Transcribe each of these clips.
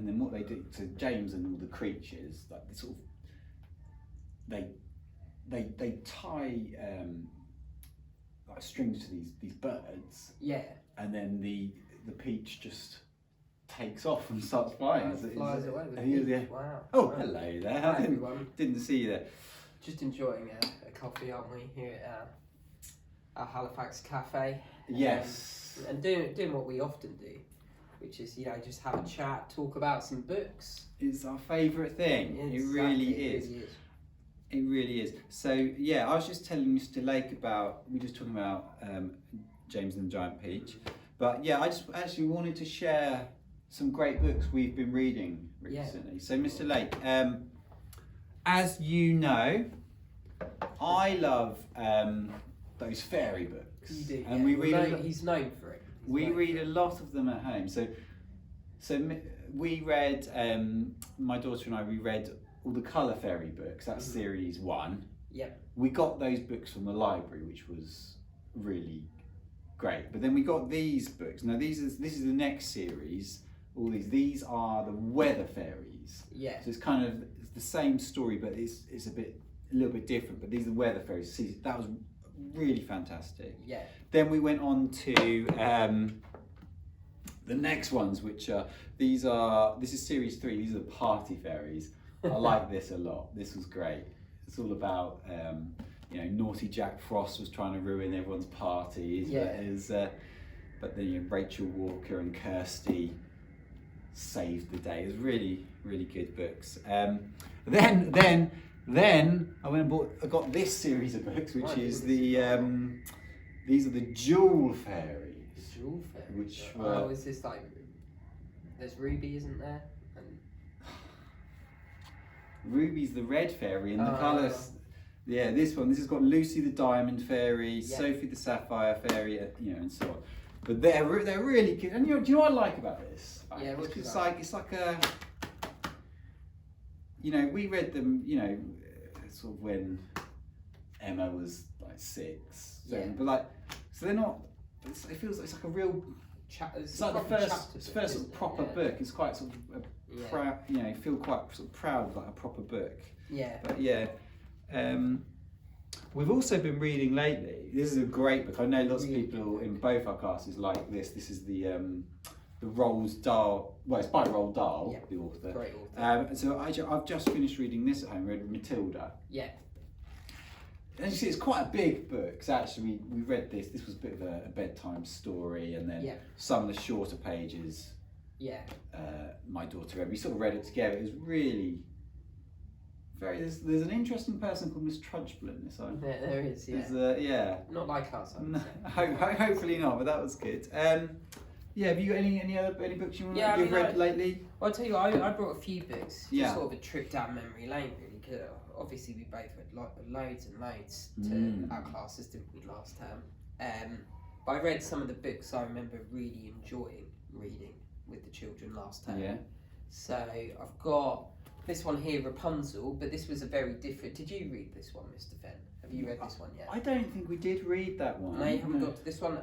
and then what they do to James and all the creatures, like they sort of they tie like strings to these birds, Yeah. and then the peach just takes off and starts flying. Flies away with yeah. Wow. Oh, Wow. hello there. Hi, everyone. Didn't see you there. Just enjoying a coffee, aren't we, here at our Halifax cafe? Yes. And doing what we often do, which is, you know, just have a chat, talk about some books. It's our favourite thing. Exactly, It really is. It really is. It really is. So yeah, I was just telling Mr. Lake about, we were just talking about James and the Giant Peach, but yeah, I just actually wanted to share some great books we've been reading recently. Yeah. So Mr. Lake, as you know, I love those fairy books. You do, and yeah. we read. He's known for it. We read a lot of them at home. So we read. My daughter and I. We read all the Colour Fairy books. That's series 1. Yep. We got those books from the library, which was really great. But then we got these books. Now this is the next series. All these are the Weather Fairies. Yeah. So it's kind of the same story, but it's a little bit different. But these are the Weather Fairies. See, that was really fantastic. Yeah. Then we went on to the next ones, which are this is series 3. These are the Party Fairies. I like this a lot. This was great. It's all about naughty Jack Frost was trying to ruin everyone's parties. Yeah. But then Rachel Walker and Kirsty saved the day. It was really, really good books. Then I went and I got this series of books, which is these are the Jewel Fairies. The Jewel Fairies. Which is this like? There's Ruby, isn't there? Ruby's the red fairy, and the colours. Yeah, this has got Lucy the Diamond Fairy, Sophie the Sapphire Fairy, and so on. But they're really cute. And do you know what I like about this? Yeah, it's like a. We read them. Sort of when Emma was like 6, 7, but so they're not. It feels like it's like a real. It's like the first sort of proper book. It's quite sort of proud. You feel quite sort of proud of like a proper book. Yeah. But yeah, we've also been reading lately. This is a great book. I know lots of people in both our classes like this. This is the Roald Dahl. Well, it's by Roald Dahl, the author. Great author. So I've just finished reading this at home. Read Matilda. Yeah. And you see, it's quite a big book. So actually, we read this. This was a bit of a bedtime story, and then some of the shorter pages. Yeah. My daughter read. We sort of read it together. It was really very. There's an interesting person called Miss Trunchbull in this. There is. Yeah. Not like us. No, hopefully not. But that was good. Have you got any books you've read lately? Well, I'll tell you, I brought a few books. Just sort of a trip down memory lane, really, because obviously we both read loads and loads to our classes, didn't we, last term? But I read some of the books I remember really enjoying reading with the children last term. Yeah. So I've got this one here, Rapunzel, but this was a very different. Did you read this one, Mr. Fenn? Have you read this one yet? I don't think we did read that one. No, you haven't got to this one.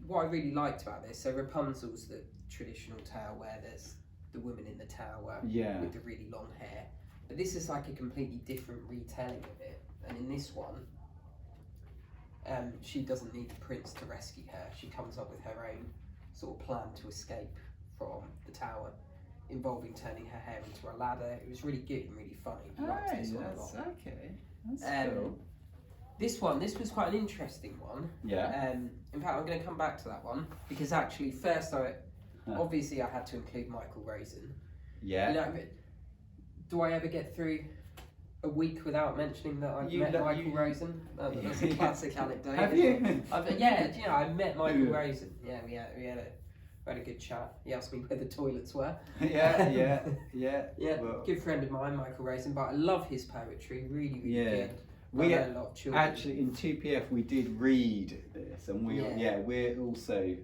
What I really liked about this, so Rapunzel's the traditional tale where there's the woman in the tower with the really long hair. But this is like a completely different retelling of it. And in this one, she doesn't need the prince to rescue her. She comes up with her own sort of plan to escape from the tower, involving turning her hair into a ladder. It was really good and really funny. I liked this one a lot. Okay. That's cool. This was quite an interesting one. Yeah. In fact, I'm going to come back to that one because actually, first, obviously, I had to include Michael Rosen. Yeah. Do I ever get through a week without mentioning that I've met Michael Rosen? That's a classic anecdote. Have you? I met Michael Rosen. Yeah, we had a good chat. He asked me where the toilets were. Yeah. Well, good friend of mine, Michael Rosen, but I love his poetry. Really, really good. A lot of children. Actually, in 2PF, we did read this, and we're also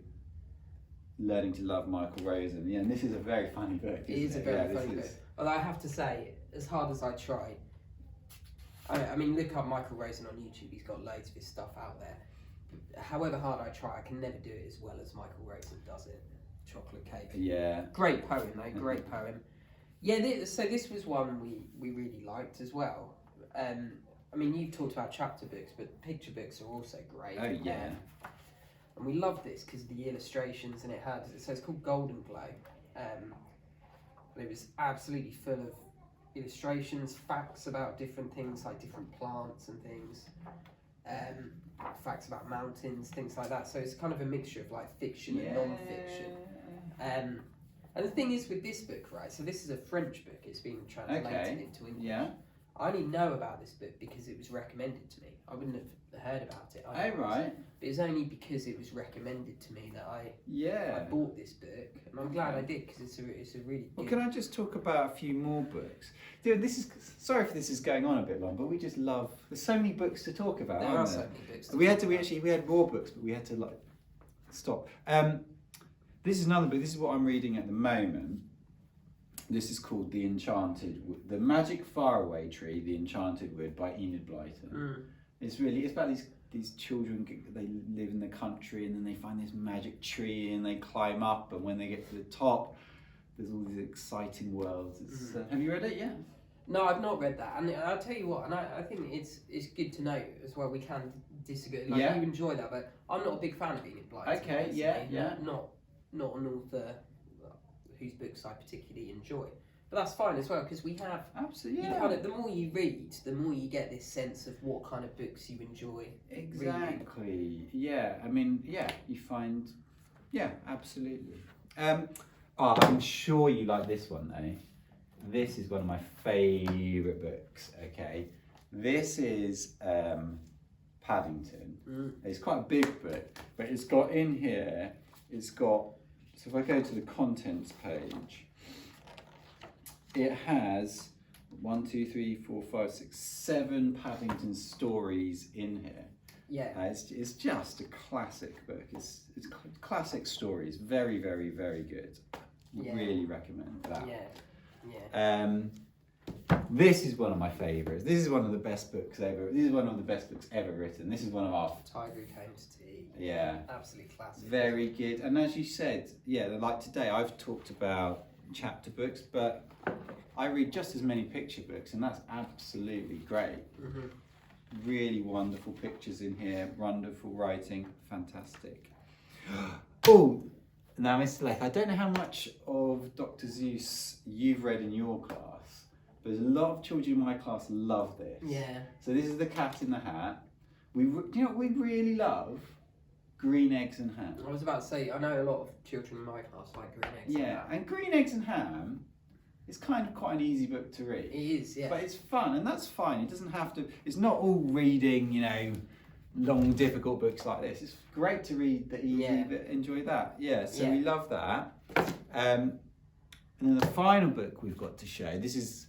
learning to love Michael Rosen. Yeah, and this is a very funny book. It is a very funny book. Although I have to say, as hard as I try, I mean, look up Michael Rosen on YouTube. He's got loads of his stuff out there. However hard I try, I can never do it as well as Michael Rosen does it. Chocolate Cake. Yeah. Great poem though, great poem. Yeah, so this was one we really liked as well. I mean, you've talked about chapter books, but picture books are also great. Oh yeah. And we love this because of the illustrations, and so it's called Golden Glow. And it was absolutely full of illustrations, facts about different things like different plants and things, facts about mountains, things like that. So it's kind of a mixture of like fiction and non-fiction. And the thing is with this book, right? So this is a French book. It's been translated into English. Yeah. I only know about this book because it was recommended to me. I wouldn't have heard about it. Right. But it was only because it was recommended to me that I bought this book, and I'm glad I did because it's a really good... Well, can I just talk about a few more books? Dude, sorry if this is going on a bit long, but we just love... There's so many books to talk about, There aren't are there? so many books. We had more books, but we had to like stop. This is another book. This is what I'm reading at the moment. This is called The Magic Faraway Tree, The Enchanted Wood by Enid Blyton. It's about these children. They live in the country and then they find this magic tree and they climb up, and when they get to the top, there's all these exciting worlds. Have you read it yet? No, I've not read that, and I'll tell you what, and I think it's good to know as well. We can disagree. Like, you enjoy that, but I'm not a big fan of Enid Blyton. Okay, Not an author whose books I particularly enjoy. But that's fine as well, because we have... Absolutely, the more you read, the more you get this sense of what kind of books you enjoy. Exactly. Reading. Yeah, I mean, you find... Yeah, absolutely. I'm sure you like this one, though. This is one of my favourite books, okay? This is Paddington. It's quite a big book, but it's got in here, so if I go to the contents page, it has 7 Paddington stories in here. Yeah. It's just a classic book. It's classic stories. Very, very, very good. Really recommend that. Yeah. This is one of my favourites. This is one of the best books ever. This is one of the best books ever written. This is one of our... Tiger Who Came to Tea. Yeah. Absolute classic. Very good. And as you said, like today, I've talked about chapter books, but I read just as many picture books, and that's absolutely great. Really wonderful pictures in here, wonderful writing, fantastic. Oh, now Mr. Lake, I don't know how much of Dr. Seuss you've read in your class, but a lot of children in my class love this. Yeah. So this is The Cat in the Hat. Do you know what we really love? Green Eggs and Ham. I was about to say, I know a lot of children in my class like Green Eggs and Ham. And Green Eggs and Ham is kind of quite an easy book to read. It is, yeah. But it's fun, and that's fine. It doesn't have to, it's not all reading, long, difficult books like this. It's great to read the easy, but enjoy that. So we love that. And then the final book we've got to show, this is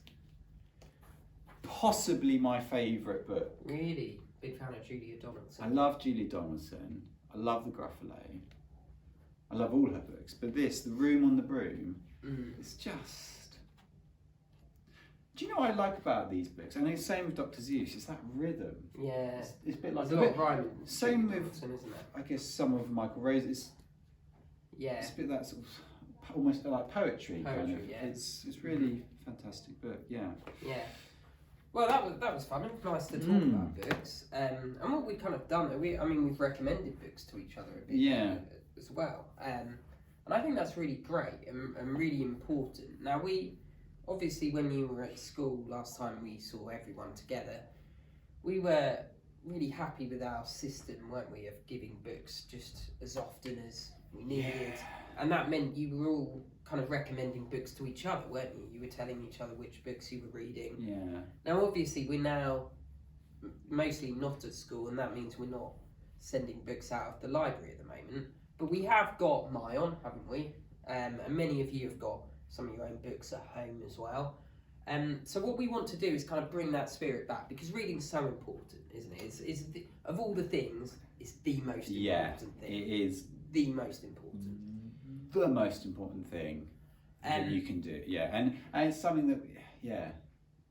possibly my favourite book. Really? Big fan of Julia Donaldson. I love Julia Donaldson. I love the Gruffalo. I love all her books. But this, The Room on the Broom, it's just... Do you know what I like about these books? And it's the same with Dr. Seuss, it's that rhythm. Yeah. It's a bit like... There's a lot of rhyme. Same with, isn't it? I guess, some of Michael Rose. It's a bit that sort of, almost like poetry kind of. Yeah. It's really fantastic book, yeah. Yeah. Well, that was fun. Nice to talk about books. And what we've kind of done, we've recommended books to each other a bit as well. And I think that's really great and really important. Now, obviously, when you were at school last time we saw everyone together, we were really happy with our system, weren't we, of giving books just as often as we needed. And that meant you were all kind of recommending books to each other, weren't you? You were telling each other which books you were reading. Yeah. Now, obviously, we're now mostly not at school, and that means we're not sending books out of the library at the moment. But we have got Myon, haven't we? And many of you have got some of your own books at home as well. So what we want to do is kind of bring that spirit back, because reading's so important, isn't it? Of all the things, it's the most important thing. It is the most important. The most important thing that you can do, and it's something that,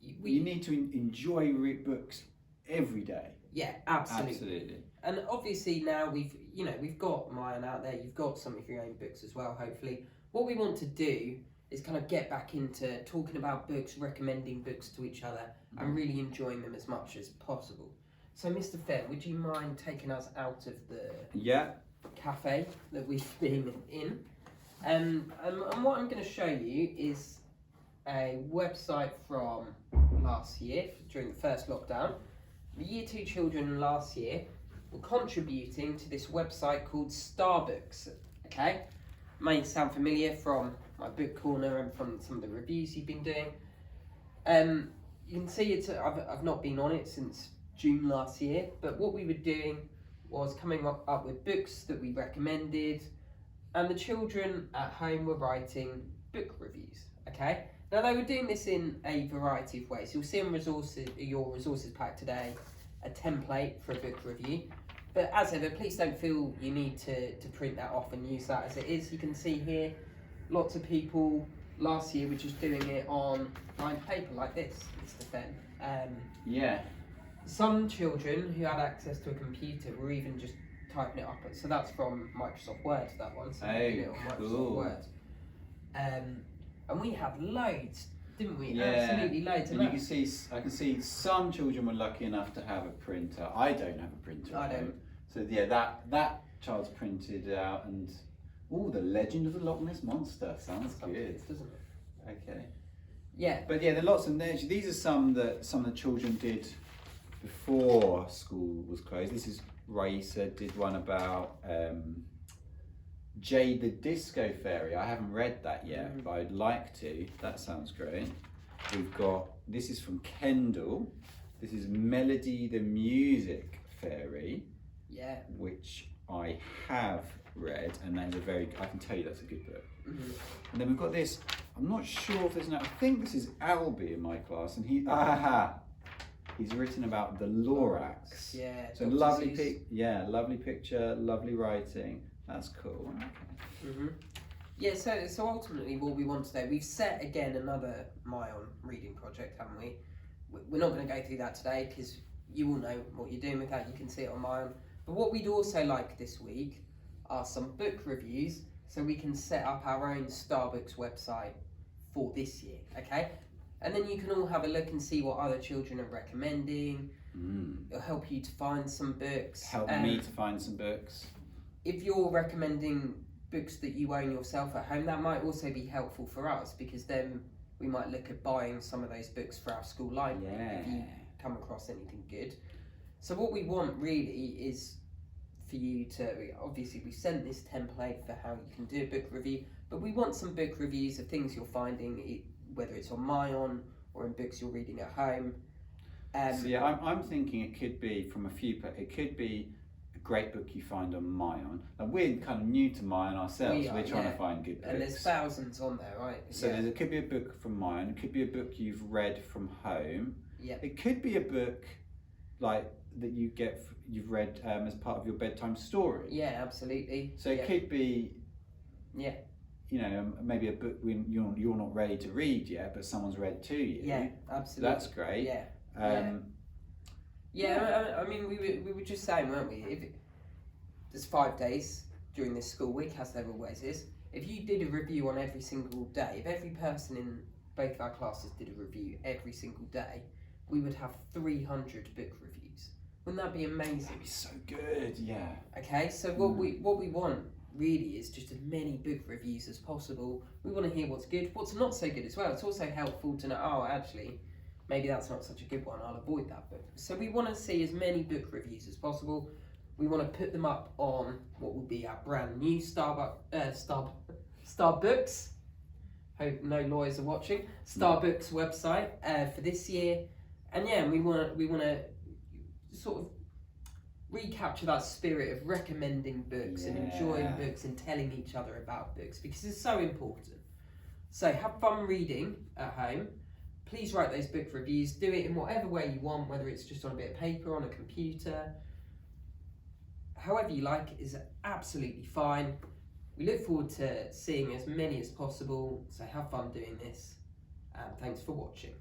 you need to enjoy books every day. Yeah, absolutely. Absolutely. And obviously now we've got Mayan out there. You've got some of your own books as well. Hopefully, what we want to do is kind of get back into talking about books, recommending books to each other, and really enjoying them as much as possible. So, Mr. Fenn, would you mind taking us out of the cafe that we've been in? And what I'm going to show you is a website from last year during the first lockdown. The Year 2 children last year were contributing to this website called Starbooks. Okay, may sound familiar from my book corner and from some of the reviews you've been doing. You can see I've not been on it since June last year, but what we were doing was coming up with books that we recommended, and the children at home were writing book reviews. Okay, now they were doing this in a variety of ways. You'll see on your resources pack today a template for a book review. But as ever, please don't feel you need to print that off and use that as it is. You can see here, lots of people last year were just doing it on lined paper like this, Mr. Fenn. Some children who had access to a computer were even just typing it up. So that's from Microsoft Word, that one. So it on Microsoft Word. And we had loads, didn't we? Yeah. Absolutely loads. And I can see some children were lucky enough to have a printer. I don't have a printer. I don't. So yeah, that child's printed out, and the Legend of the Loch Ness Monster sounds good, doesn't it? Okay. Yeah. But yeah, there are lots of there. These are some that some of the children did before school was closed. This is Raisa did one about Jade the Disco Fairy. I haven't read that yet, but I'd like to. That sounds great. We've got, this is from Kendall. This is Melody the Music Fairy. Yeah. Which I have read, and that is I can tell you that's a good book. Mm-hmm. And then we've got this, I'm not sure if there's I think this is Albie in my class, and he's written about the Lorax. Yeah. So Dr. lovely Seuss. lovely picture, lovely writing. That's cool. Okay. Mm-hmm. Yeah, so ultimately what we want today, we've set again another Mayan reading project, haven't we? We're not going to go through that today because you all know what you're doing with that. You can see it on Mayan. But what we'd also like this week are some book reviews, so we can set up our own Starbooks website for this year, okay? And then you can all have a look and see what other children are recommending. It'll help you to find some books. Help me to find some books. If you're recommending books that you own yourself at home, that might also be helpful for us, because then we might look at buying some of those books for our school library if you come across anything good. So what we want really is for you to, obviously we sent this template for how you can do a book review, but we want some book reviews of things you're finding, whether it's on Mayan or in books you're reading at home. So yeah, I'm thinking it could be from it could be a great book you find on Mayan. And we're kind of new to Mayan ourselves, so we're trying to find good books. And there's thousands on there, right? So it could be a book from Mayan, it could be a book you've read from home. Yeah. It could be a book like that you've read as part of your bedtime story. Yeah, absolutely. So it could be, you know, maybe a book when you're not ready to read yet, but someone's read to you. Yeah, absolutely. That's great. Yeah. I mean, we were just saying, weren't we? If there's 5 days during this school week, as there always is. If you did a review on every single day, if every person in both of our classes did a review every single day, we would have 300 book reviews. Wouldn't that be amazing? That'd be so good. Yeah. Okay, so what we want really is just as many book reviews as possible. We want to hear what's good, what's not so good as well. It's also helpful to know, actually, maybe that's not such a good one, I'll avoid that book. So we want to see as many book reviews as possible. We want to put them up on what will be our brand new Starbooks. Hope no lawyers are watching. Starbooks website for this year, and we want to sort of recapture that spirit of recommending books and enjoying books and telling each other about books, because it's so important. So have fun reading at home. Please write those book reviews. Do it in whatever way you want, whether it's just on a bit of paper, on a computer. However you like is absolutely fine. We look forward to seeing as many as possible, so have fun doing this, and thanks for watching.